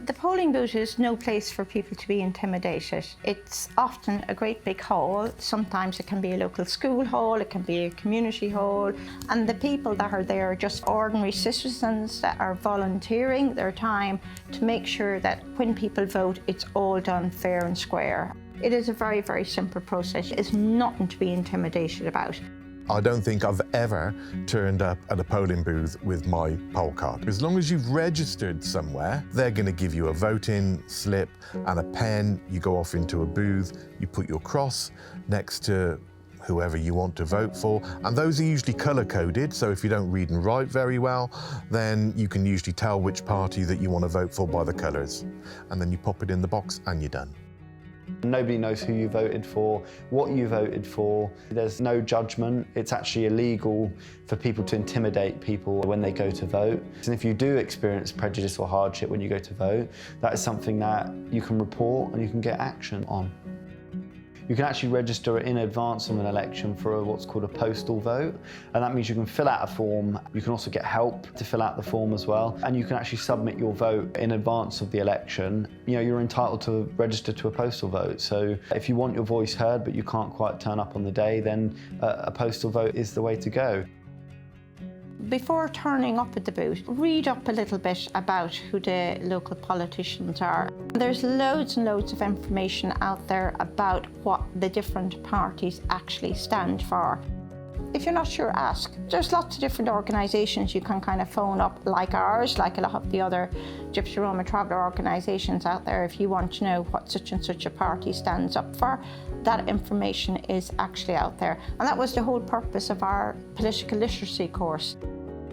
The polling booth is no place for people to be intimidated. It's often a great big hall. Sometimes it can be a local school hall, it can be a community hall, and the people that are there are just ordinary citizens that are volunteering their time to make sure that when people vote, it's all done fair and square. It is a very, very simple process. It's nothing to be intimidated about. I don't think I've ever turned up at a polling booth with my poll card. As long as you've registered somewhere, they're going to give you a voting slip and a pen. You go off into a booth, you put your cross next to whoever you want to vote for, and those are usually colour-coded, so if you don't read and write very well, then you can usually tell which party that you want to vote for by the colours. And then you pop it in the box and you're done. Nobody knows who you voted for, what you voted for. There's no judgment. It's actually illegal for people to intimidate people when they go to vote. And if you do experience prejudice or hardship when you go to vote, that is something that you can report and you can get action on. You can actually register in advance of an election for what's called a postal vote, and that means you can fill out a form. You can also get help to fill out the form as well, and you can actually submit your vote in advance of the election. You know, you're entitled to register to a postal vote, so if you want your voice heard but you can't quite turn up on the day, then a postal vote is the way to go. Before turning up at the booth, read up a little bit about who the local politicians are. There's loads and loads of information out there about what the different parties actually stand for. If you're not sure, ask. There's lots of different organisations you can kind of phone up, like ours, like a lot of the other Gypsy Roma Traveller organisations out there. If you want to know what such and such a party stands up for, that information is actually out there. And that was the whole purpose of our political literacy course.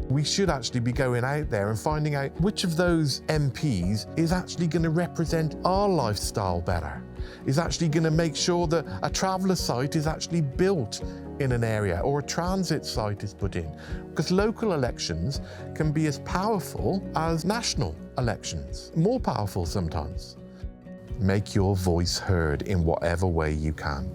We should actually be going out there and finding out which of those MPs is actually going to represent our lifestyle better, is actually going to make sure that a traveller site is actually built in an area or a transit site is put in. Because local elections can be as powerful as national elections, more powerful sometimes. Make your voice heard in whatever way you can.